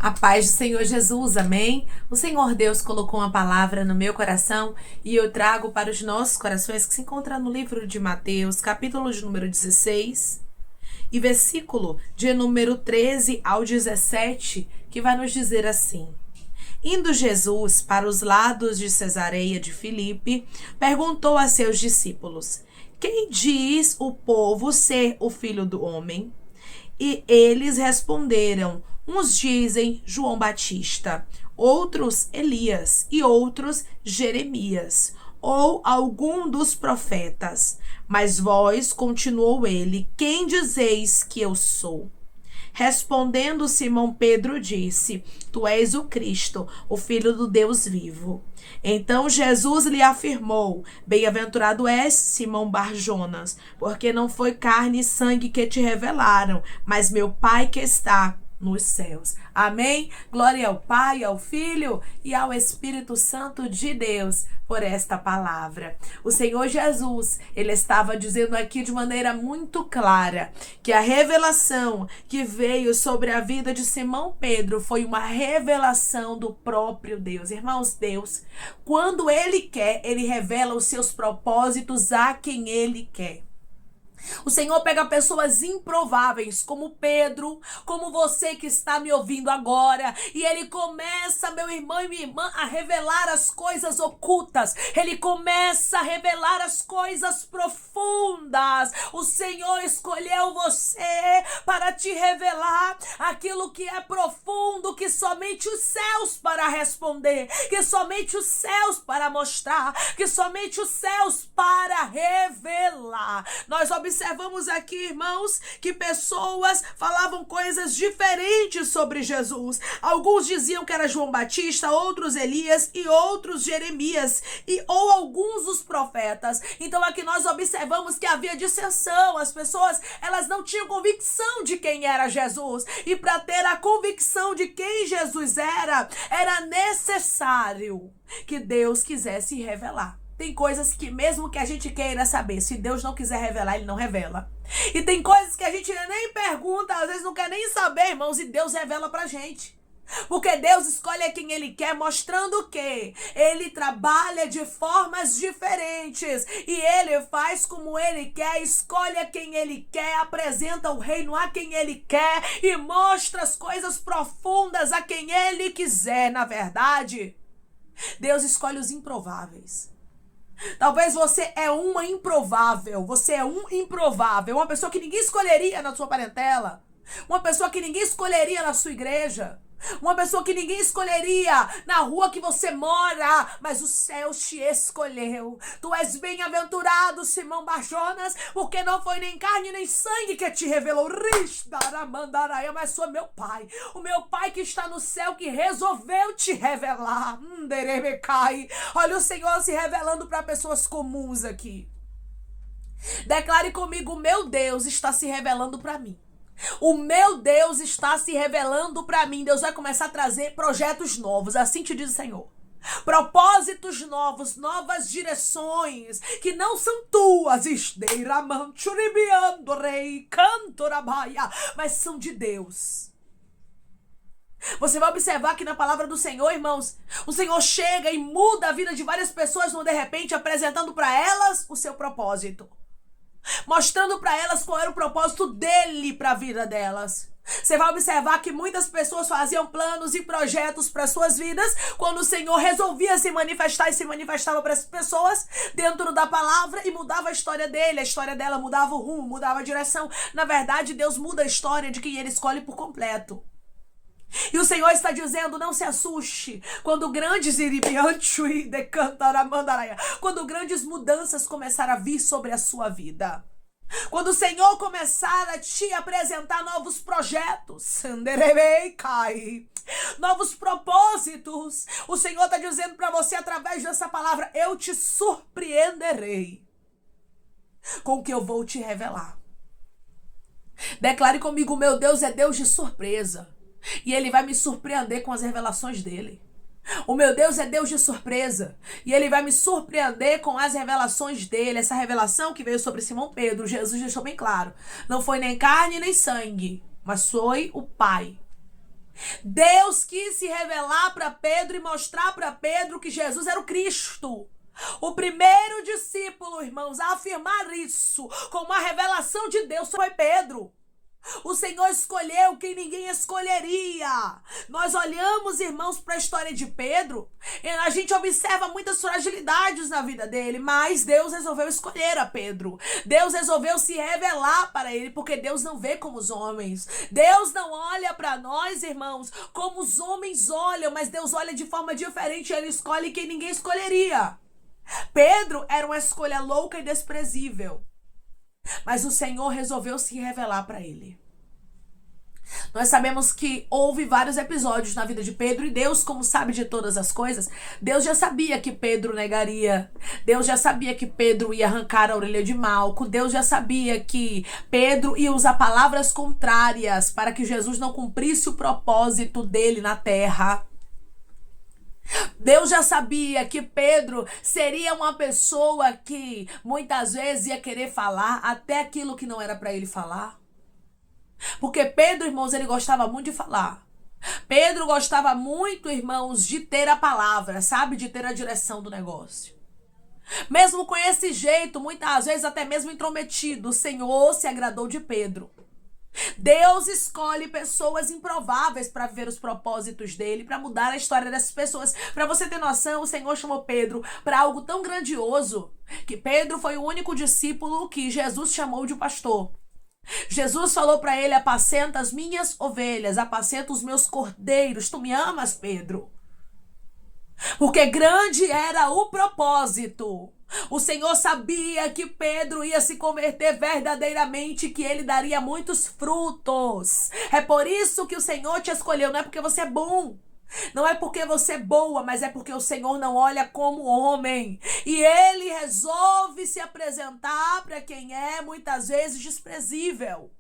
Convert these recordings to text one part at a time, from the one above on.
A paz do Senhor Jesus, amém? O Senhor Deus colocou uma palavra no meu coração e eu trago para os nossos corações que se encontra no livro de Mateus, capítulo de número 16 e versículo de número 13 ao 17, que vai nos dizer assim: Indo Jesus para os lados de Cesareia de Filipe, perguntou a seus discípulos: Quem diz o povo ser o Filho do Homem? E eles responderam: Uns dizem João Batista, outros Elias e outros Jeremias, ou algum dos profetas. Mas vós, continuou ele, quem dizeis que eu sou? Respondendo Simão Pedro disse: Tu és o Cristo, o Filho do Deus vivo. Então Jesus lhe afirmou: Bem-aventurado és, Simão Bar-Jonas, porque não foi carne e sangue que te revelaram, mas meu Pai que está nos céus. Amém? Glória ao Pai, ao Filho e ao Espírito Santo de Deus por esta palavra. O Senhor Jesus, ele estava dizendo aqui de maneira muito clara que a revelação que veio sobre a vida de Simão Pedro foi uma revelação do próprio Deus. Irmãos, Deus, quando ele quer, ele revela os seus propósitos a quem ele quer. O Senhor pega pessoas improváveis, como Pedro, como você que está me ouvindo agora, e ele começa, meu irmão e minha irmã, a revelar as coisas ocultas. Ele começa a revelar as coisas profundas. O Senhor escolheu você para te revelar aquilo que é profundo, que somente os céus para responder, que somente os céus para mostrar, que somente os céus para revelar. Nós observamos aqui, irmãos, que pessoas falavam coisas diferentes sobre Jesus. Alguns diziam que era João Batista, outros Elias e outros Jeremias, ou alguns dos profetas. Então aqui nós observamos que havia dissensão. As pessoas, elas não tinham convicção de quem era Jesus. E para ter a convicção de quem Jesus era necessário que Deus quisesse revelar. Tem coisas que mesmo que a gente queira saber, se Deus não quiser revelar, ele não revela. E tem coisas que a gente nem pergunta, às vezes não quer nem saber, irmãos, e Deus revela pra gente. Porque Deus escolhe quem ele quer, mostrando que ele trabalha de formas diferentes e ele faz como ele quer, escolhe a quem ele quer, apresenta o reino a quem ele quer e mostra as coisas profundas a quem ele quiser. Na verdade, Deus escolhe os improváveis. Talvez você é uma improvável, uma pessoa que ninguém escolheria na sua parentela, uma pessoa que ninguém escolheria na sua igreja, uma pessoa que ninguém escolheria na rua que você mora, mas o céu te escolheu. Tu és bem-aventurado, Simão Bar-Jonas, porque não foi nem carne nem sangue que te revelou, mas foi meu Pai, o meu Pai que está no céu, que resolveu te revelar. Olha o Senhor se revelando para pessoas comuns aqui. Declare comigo: o meu Deus está se revelando para mim. O meu Deus está se revelando para mim. Deus vai começar a trazer projetos novos, assim te diz o Senhor. Propósitos novos, novas direções que não são tuas, mas são de Deus. Você vai observar que na palavra do Senhor, irmãos, o Senhor chega e muda a vida de várias pessoas de repente, apresentando para elas o seu propósito. Mostrando para elas qual era o propósito dele para a vida delas. Você vai observar que muitas pessoas faziam planos e projetos para suas vidas quando o Senhor resolvia se manifestar e se manifestava para essas pessoas dentro da palavra e mudava a história dele, a história dela mudava o rumo, mudava a direção. Na verdade, Deus muda a história de quem ele escolhe por completo. E o Senhor está dizendo: não se assuste quando grandes mudanças começarem a vir sobre a sua vida. Quando o Senhor começar a te apresentar novos projetos, novos propósitos, o Senhor está dizendo para você através dessa palavra: eu te surpreenderei com o que eu vou te revelar. Declare comigo: meu Deus é Deus de surpresa. E ele vai me surpreender com as revelações dele. O meu Deus é Deus de surpresa. E ele vai me surpreender com as revelações dele. Essa revelação que veio sobre Simão Pedro, Jesus deixou bem claro. Não foi nem carne nem sangue, mas foi o Pai. Deus quis se revelar para Pedro e mostrar para Pedro que Jesus era o Cristo. O primeiro discípulo, irmãos, a afirmar isso com uma revelação de Deus foi Pedro. O Senhor escolheu quem ninguém escolheria. Nós olhamos, irmãos, para a história de Pedro, e a gente observa muitas fragilidades na vida dele, mas Deus resolveu escolher a Pedro. Deus resolveu se revelar para ele, porque Deus não vê como os homens. Deus não olha para nós, irmãos, como os homens olham, mas Deus olha de forma diferente. Ele escolhe quem ninguém escolheria. Pedro era uma escolha louca e desprezível, mas o Senhor resolveu se revelar para ele. Nós sabemos que houve vários episódios na vida de Pedro, e Deus, como sabe de todas as coisas, Deus já sabia que Pedro negaria. Deus já sabia que Pedro ia arrancar a orelha de Malco. Deus já sabia que Pedro ia usar palavras contrárias para que Jesus não cumprisse o propósito dele na terra. Deus já sabia que Pedro seria uma pessoa que muitas vezes ia querer falar até aquilo que não era para ele falar. Porque Pedro, irmãos, ele gostava muito de falar. Pedro gostava muito, irmãos, de ter a palavra, sabe? De ter a direção do negócio. Mesmo com esse jeito, muitas vezes até mesmo intrometido, o Senhor se agradou de Pedro. Deus escolhe pessoas improváveis para viver os propósitos dele, para mudar a história dessas pessoas. Para você ter noção, o Senhor chamou Pedro para algo tão grandioso que Pedro foi o único discípulo que Jesus chamou de pastor. Jesus falou para ele: apacenta as minhas ovelhas, apacenta os meus cordeiros. Tu me amas, Pedro? Porque grande era o propósito. O Senhor sabia que Pedro ia se converter verdadeiramente, que ele daria muitos frutos. É por isso que o Senhor te escolheu. Não é porque você é bom, não é porque você é boa, mas é porque o Senhor não olha como homem. E ele resolve se apresentar para quem é muitas vezes desprezível.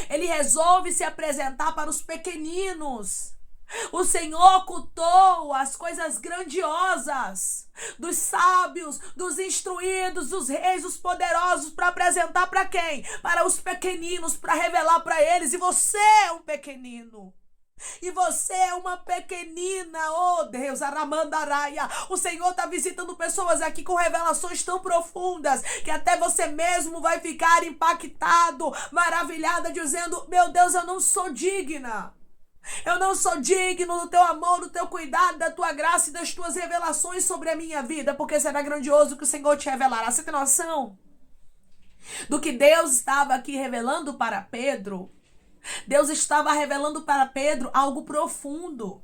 Ele resolve se apresentar para os pequeninos. O Senhor ocultou as coisas grandiosas dos sábios, dos instruídos, dos reis, dos poderosos, para apresentar para quem? Para os pequeninos, para revelar para eles. E você é um pequenino. E você é uma pequenina, oh Deus, Aramandaraia. O Senhor está visitando pessoas aqui com revelações tão profundas que até você mesmo vai ficar impactado, maravilhada, dizendo: meu Deus, eu não sou digna. Eu não sou digno do teu amor, do teu cuidado, da tua graça e das tuas revelações sobre a minha vida, porque será grandioso que o Senhor te revelará. Você tem noção do que Deus estava aqui revelando para Pedro? Deus estava revelando para Pedro algo profundo.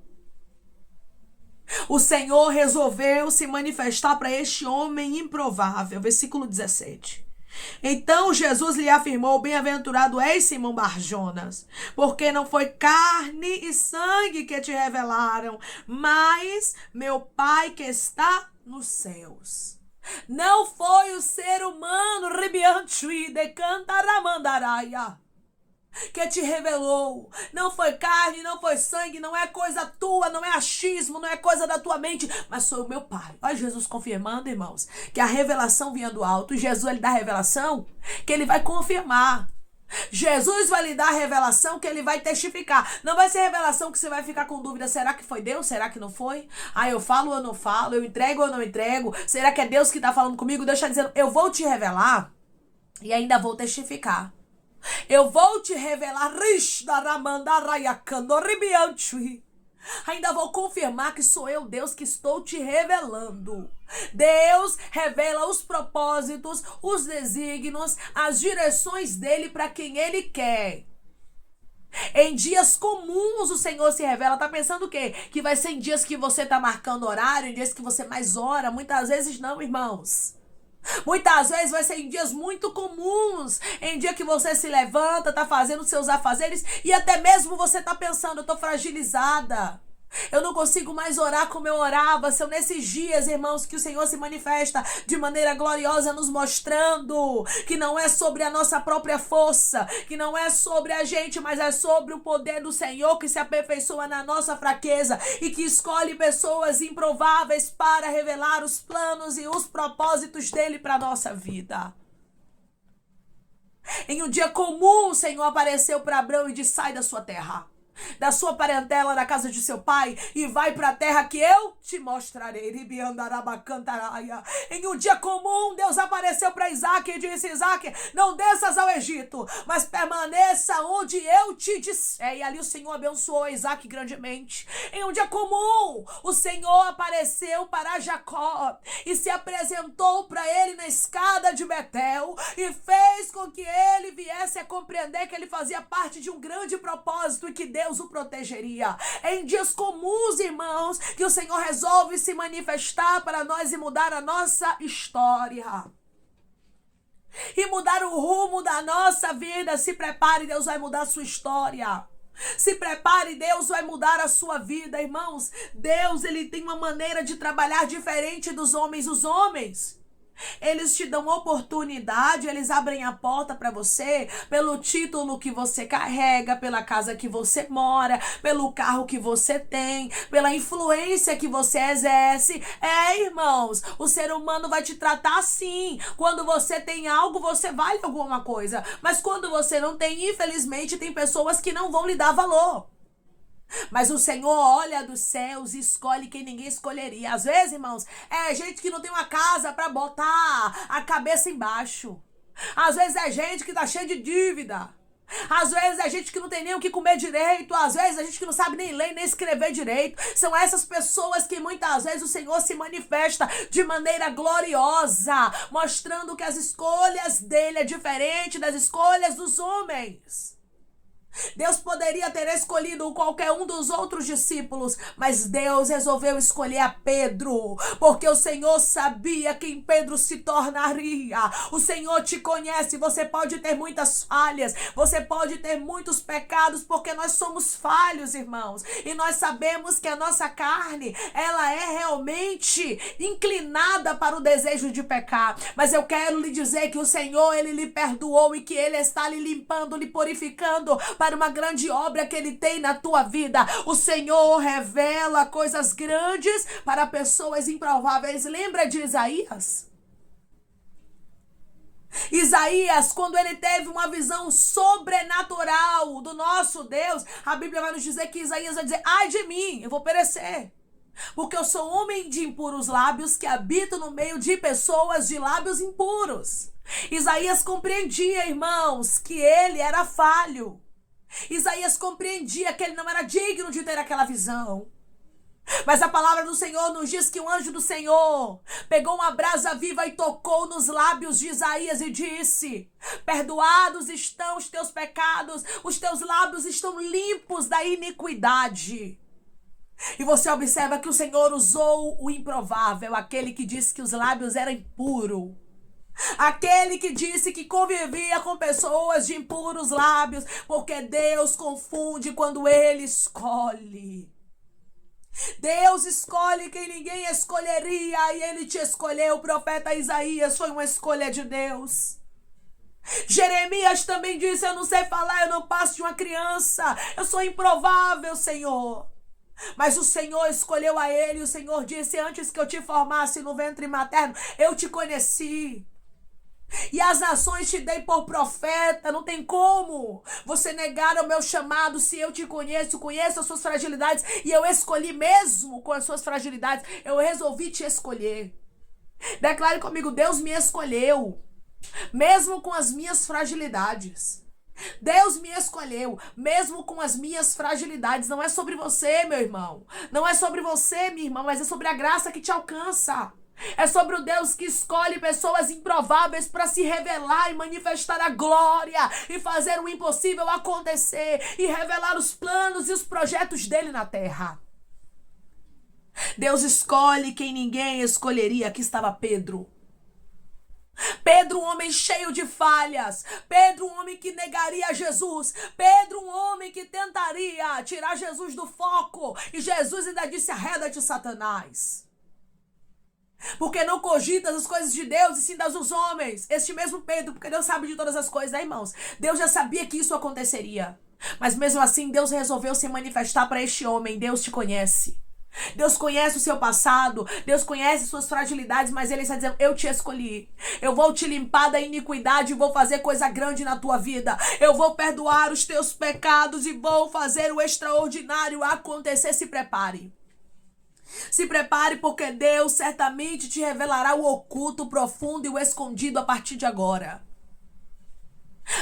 O Senhor resolveu se manifestar para este homem improvável. Versículo 17. Então Jesus lhe afirmou: bem-aventurado és, Simão Barjonas, porque não foi carne e sangue que te revelaram, mas meu Pai que está nos céus. Não foi o ser humano, Ribiantui de Cantaramandaraia, que te revelou. Não foi carne, não foi sangue, não é coisa tua, não é achismo, não é coisa da tua mente, mas foi o meu Pai. Olha Jesus confirmando, irmãos, que a revelação vinha do alto. Jesus, ele dá a revelação que ele vai confirmar. Jesus vai lhe dar a revelação que ele vai testificar. Não vai ser revelação que você vai ficar com dúvida: será que foi Deus? Será que não foi? Eu falo ou não falo? Eu entrego ou não entrego? Será que é Deus que está falando comigo? Deus está dizendo: eu vou te revelar e ainda vou testificar. Eu vou te revelar, ainda vou confirmar que sou eu, Deus, que estou te revelando. Deus revela os propósitos, os desígnios, as direções dele para quem ele quer. Em dias comuns o Senhor se revela. Tá pensando o quê? Que vai ser em dias que você tá marcando horário, em dias que você mais ora? Muitas vezes não, irmãos. Muitas vezes vai ser em dias muito comuns, em dia que você se levanta, tá fazendo seus afazeres e até mesmo você tá pensando: eu tô fragilizada, eu não consigo mais orar como eu orava. São nesses dias, irmãos, que o Senhor se manifesta de maneira gloriosa, nos mostrando que não é sobre a nossa própria força, que não é sobre a gente, mas é sobre o poder do Senhor que se aperfeiçoa na nossa fraqueza e que escolhe pessoas improváveis para revelar os planos e os propósitos dele para a nossa vida. Em um dia comum, o Senhor apareceu para Abraão e disse: sai da sua terra. da sua parentela, da casa de seu pai, e vai para a terra que eu te mostrarei. Em um dia comum, Deus apareceu para Isaac e disse: Isaac, não desças ao Egito, mas permaneça onde eu te disser. E ali o Senhor abençoou Isaac grandemente. Em um dia comum, o Senhor apareceu para Jacó e se apresentou para ele na escada de Betel e fez com que ele viesse a compreender que ele fazia parte de um grande propósito e que Deus o protegeria. É em dias comuns, irmãos, que o Senhor resolve se manifestar para nós e mudar a nossa história. E mudar o rumo da nossa vida. Se prepare, Deus vai mudar a sua história. Se prepare, Deus vai mudar a sua vida, irmãos. Deus, ele tem uma maneira de trabalhar diferente dos homens. Os homens, eles te dão oportunidade, eles abrem a porta para você pelo título que você carrega, pela casa que você mora, pelo carro que você tem, pela influência que você exerce. Irmãos, o ser humano vai te tratar assim. Quando você tem algo, você vale alguma coisa. Mas quando você não tem, infelizmente, tem pessoas que não vão lhe dar valor. Mas o Senhor olha dos céus e escolhe quem ninguém escolheria. Às vezes, irmãos, é gente que não tem uma casa para botar a cabeça embaixo. Às vezes é gente que tá cheia de dívida. Às vezes é gente que não tem nem o que comer direito. Às vezes é gente que não sabe nem ler nem escrever direito. São essas pessoas que muitas vezes o Senhor se manifesta de maneira gloriosa, mostrando que as escolhas dele é diferente das escolhas dos homens. Deus poderia ter escolhido qualquer um dos outros discípulos, mas Deus resolveu escolher a Pedro, porque o Senhor sabia quem Pedro se tornaria. O Senhor te conhece. Você pode ter muitas falhas, você pode ter muitos pecados, porque nós somos falhos, irmãos, e nós sabemos que a nossa carne, ela é realmente inclinada para o desejo de pecar. Mas eu quero lhe dizer que o Senhor, ele lhe perdoou e que ele está lhe limpando, lhe purificando para uma grande obra que ele tem na tua vida. O Senhor revela coisas grandes para pessoas improváveis. Lembra de Isaías? Isaías, quando ele teve uma visão sobrenatural do nosso Deus, a Bíblia vai nos dizer que Isaías vai dizer: ai de mim, eu vou perecer, porque eu sou homem de impuros lábios, que habito no meio de pessoas de lábios impuros. Isaías compreendia, irmãos, que ele era falho. Isaías compreendia que ele não era digno de ter aquela visão. Mas a palavra do Senhor nos diz que o anjo do Senhor pegou uma brasa viva e tocou nos lábios de Isaías e disse: perdoados estão os teus pecados, os teus lábios estão limpos da iniquidade. E você observa que o Senhor usou o improvável, aquele que disse que os lábios eram impuros. Aquele que disse que convivia com pessoas de impuros lábios, porque Deus confunde quando ele escolhe. Deus escolhe quem ninguém escolheria, e ele te escolheu. O profeta Isaías foi uma escolha de Deus. Jeremias também disse: eu não sei falar, eu não passo de uma criança, eu sou improvável, Senhor. Mas o Senhor escolheu a ele. O Senhor disse: antes que eu te formasse no ventre materno, eu te conheci. E as nações te dei por profeta. Não tem como você negar o meu chamado. Se eu te conheço, conheço as suas fragilidades, e eu escolhi mesmo com as suas fragilidades, eu resolvi te escolher. Declare comigo: Deus me escolheu, mesmo com as minhas fragilidades. Deus me escolheu, mesmo com as minhas fragilidades. Não é sobre você, meu irmão. Não é sobre você, minha irmã, mas é sobre a graça que te alcança. É sobre o Deus que escolhe pessoas improváveis para se revelar e manifestar a glória e fazer o impossível acontecer e revelar os planos e os projetos dele na terra. Deus escolhe quem ninguém escolheria. Aqui estava Pedro. Pedro, um homem cheio de falhas. Pedro, um homem que negaria Jesus. Pedro, um homem que tentaria tirar Jesus do foco. E Jesus ainda disse: arreda-te, Satanás, porque não cogitas as coisas de Deus e sim das dos homens. Este mesmo Pedro, porque Deus sabe de todas as coisas, né, irmãos? Deus já sabia que isso aconteceria. Mas mesmo assim, Deus resolveu se manifestar para este homem. Deus te conhece. Deus conhece o seu passado, Deus conhece suas fragilidades, mas Ele está dizendo, eu te escolhi. Eu vou te limpar da iniquidade e vou fazer coisa grande na tua vida. Eu vou perdoar os teus pecados e vou fazer o extraordinário acontecer. Se prepare. Se prepare, porque Deus certamente te revelará o oculto, o profundo e o escondido a partir de agora.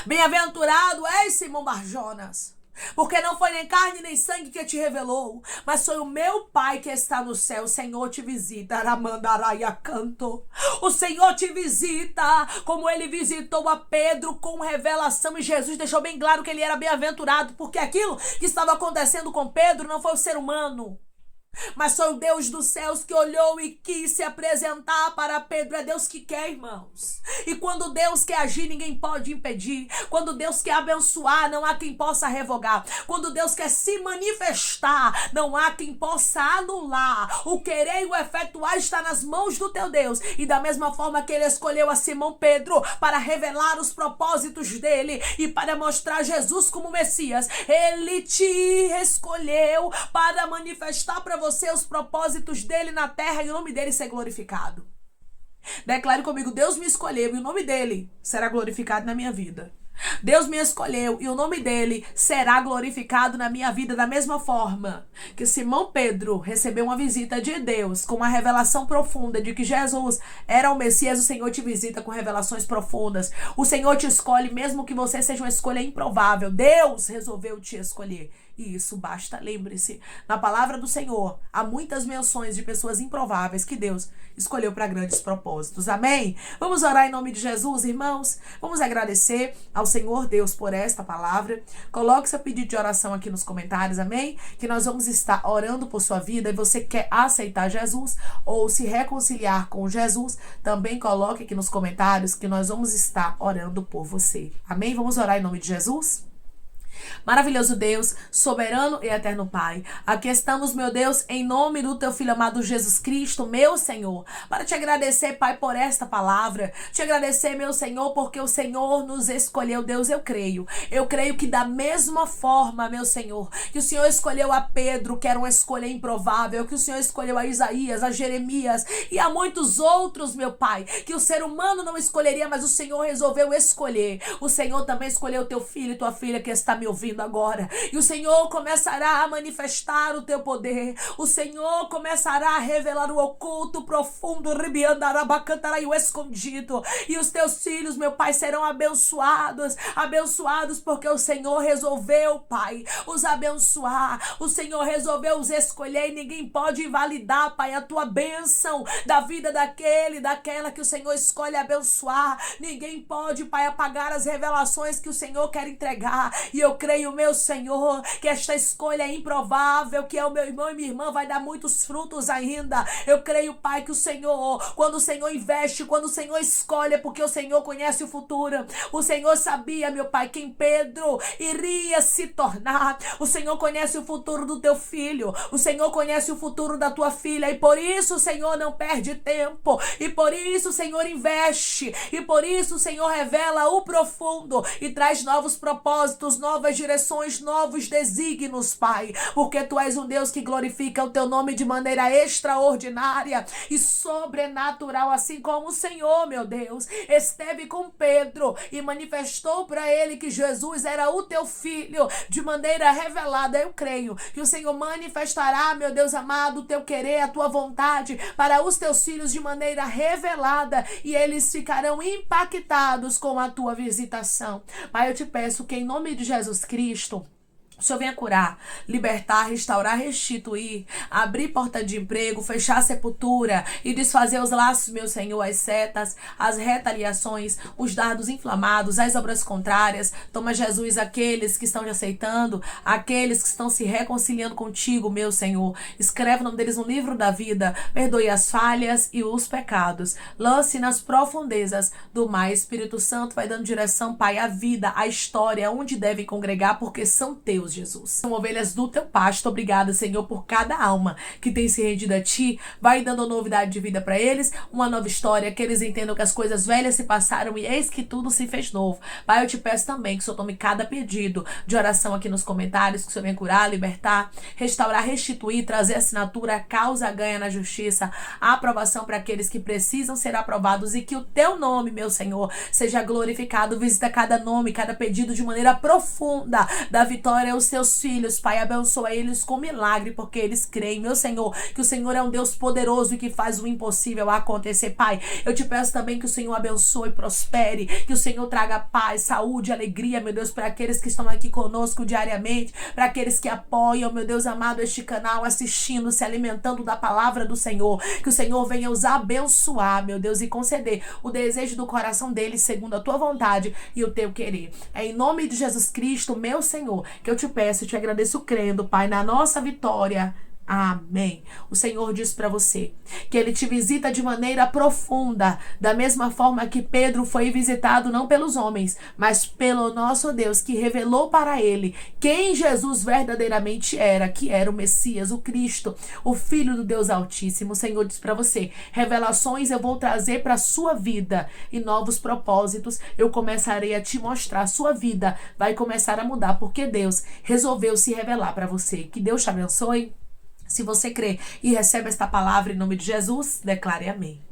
Bem-aventurado és, Simão Barjonas, porque não foi nem carne nem sangue que te revelou, mas foi o meu Pai que está no céu. O Senhor te visita, Aramandaraia canto. O Senhor te visita, como Ele visitou a Pedro com revelação, e Jesus deixou bem claro que ele era bem-aventurado, porque aquilo que estava acontecendo com Pedro não foi o ser humano, mas foi o Deus dos céus que olhou e quis se apresentar para Pedro. É Deus que quer, irmãos. E quando Deus quer agir, ninguém pode impedir. Quando Deus quer abençoar, não há quem possa revogar. Quando Deus quer se manifestar, não há quem possa anular. O querer e o efetuar está nas mãos do teu Deus. E da mesma forma que Ele escolheu a Simão Pedro para revelar os propósitos dele e para mostrar Jesus como Messias, Ele te escolheu para manifestar para você os propósitos dele na terra e o nome dele ser glorificado. Declare comigo, Deus me escolheu e o nome dele será glorificado na minha vida. Deus me escolheu e o nome dele será glorificado na minha vida, da mesma forma que Simão Pedro recebeu uma visita de Deus com uma revelação profunda de que Jesus era o Messias. O Senhor te visita com revelações profundas. O Senhor te escolhe mesmo que você seja uma escolha improvável. Deus resolveu te escolher. E isso basta. Lembre-se, na palavra do Senhor há muitas menções de pessoas improváveis que Deus escolheu para grandes propósitos. Amém? Vamos orar em nome de Jesus, irmãos? Vamos agradecer ao Senhor Deus por esta palavra. Coloque seu pedido de oração aqui nos comentários, amém? Que nós vamos estar orando por sua vida. E você quer aceitar Jesus ou se reconciliar com Jesus, também coloque aqui nos comentários que nós vamos estar orando por você. Amém? Vamos orar em nome de Jesus? Maravilhoso Deus, soberano e eterno Pai, aqui estamos, meu Deus, em nome do teu Filho amado Jesus Cristo, meu Senhor, para te agradecer, Pai, por esta palavra, te agradecer, meu Senhor, porque o Senhor nos escolheu. Deus, eu creio que da mesma forma, meu Senhor, que o Senhor escolheu a Pedro, que era uma escolha improvável, que o Senhor escolheu a Isaías, a Jeremias e a muitos outros, meu Pai, que o ser humano não escolheria, mas o Senhor resolveu escolher. O Senhor também escolheu teu filho e tua filha que está me ouvindo agora, e o Senhor começará a manifestar o teu poder. O Senhor começará a revelar o oculto, o profundo, e o escondido, e os teus filhos, meu Pai, serão abençoados porque o Senhor resolveu, Pai, os abençoar. O Senhor resolveu os escolher e ninguém pode invalidar, Pai, a tua bênção da vida daquela que o Senhor escolhe abençoar. Ninguém pode, Pai, apagar as revelações que o Senhor quer entregar. E eu creio, meu Senhor, que esta escolha é improvável, que é o meu irmão e minha irmã vai dar muitos frutos ainda. Eu creio, Pai, que o Senhor, quando o Senhor investe, quando o Senhor escolhe, é porque o Senhor conhece o futuro. O Senhor sabia, meu Pai, quem Pedro iria se tornar. O Senhor conhece o futuro do teu filho. O Senhor conhece o futuro da tua filha. E por isso o Senhor não perde tempo. E por isso o Senhor investe. E por isso o Senhor revela o profundo e traz novos propósitos, novas direções, novos desígnios, Pai, porque tu és um Deus que glorifica o teu nome de maneira extraordinária e sobrenatural, assim como o Senhor, meu Deus, esteve com Pedro e manifestou para ele que Jesus era o teu filho de maneira revelada. Eu creio que o Senhor manifestará, meu Deus amado, o teu querer, a tua vontade para os teus filhos de maneira revelada e eles ficarão impactados com a tua visitação. Pai, eu te peço que em nome de Jesus Cristo, o Senhor venha curar, libertar, restaurar, restituir, abrir porta de emprego, fechar a sepultura e desfazer os laços, meu Senhor, as setas, as retaliações, os dardos inflamados, as obras contrárias. Toma, Jesus, aqueles que estão te aceitando, aqueles que estão se reconciliando contigo, meu Senhor. Escreve o nome deles no livro da vida, perdoe as falhas e os pecados. Lance nas profundezas do mar. Espírito Santo vai dando direção, Pai, à vida, à história, onde devem congregar, porque são teus. Deus Jesus. São ovelhas do teu pasto. Obrigada, Senhor, por cada alma que tem se rendido a ti. Vai dando novidade de vida para eles, uma nova história, que eles entendam que as coisas velhas se passaram e eis que tudo se fez novo. Pai, eu te peço também que o Senhor tome cada pedido de oração aqui nos comentários, que o Senhor venha curar, libertar, restaurar, restituir, trazer assinatura, a causa ganha na justiça, a aprovação para aqueles que precisam ser aprovados e que o teu nome, meu Senhor, seja glorificado. Visita cada nome, cada pedido de maneira profunda. Dá vitória aos teus filhos, Pai, abençoa eles com milagre, porque eles creem, meu Senhor, que o Senhor é um Deus poderoso e que faz o impossível acontecer. Pai, eu te peço também que o Senhor abençoe e prospere, que o Senhor traga paz, saúde, alegria, meu Deus, para aqueles que estão aqui conosco diariamente, para aqueles que apoiam, meu Deus amado, este canal, assistindo, se alimentando da palavra do Senhor, que o Senhor venha os abençoar, meu Deus, e conceder o desejo do coração deles segundo a tua vontade e o teu querer. É em nome de Jesus Cristo, meu Senhor, que eu te peço e te agradeço crendo, Pai, na nossa vitória. Amém. O Senhor diz para você que Ele te visita de maneira profunda, da mesma forma que Pedro foi visitado não pelos homens, mas pelo nosso Deus, que revelou para ele quem Jesus verdadeiramente era, que era o Messias, o Cristo, o Filho do Deus Altíssimo. O Senhor diz para você, revelações eu vou trazer para a sua vida e novos propósitos eu começarei a te mostrar. Sua vida vai começar a mudar, porque Deus resolveu se revelar para você. Que Deus te abençoe. Se você crê e recebe esta palavra em nome de Jesus, declare amém.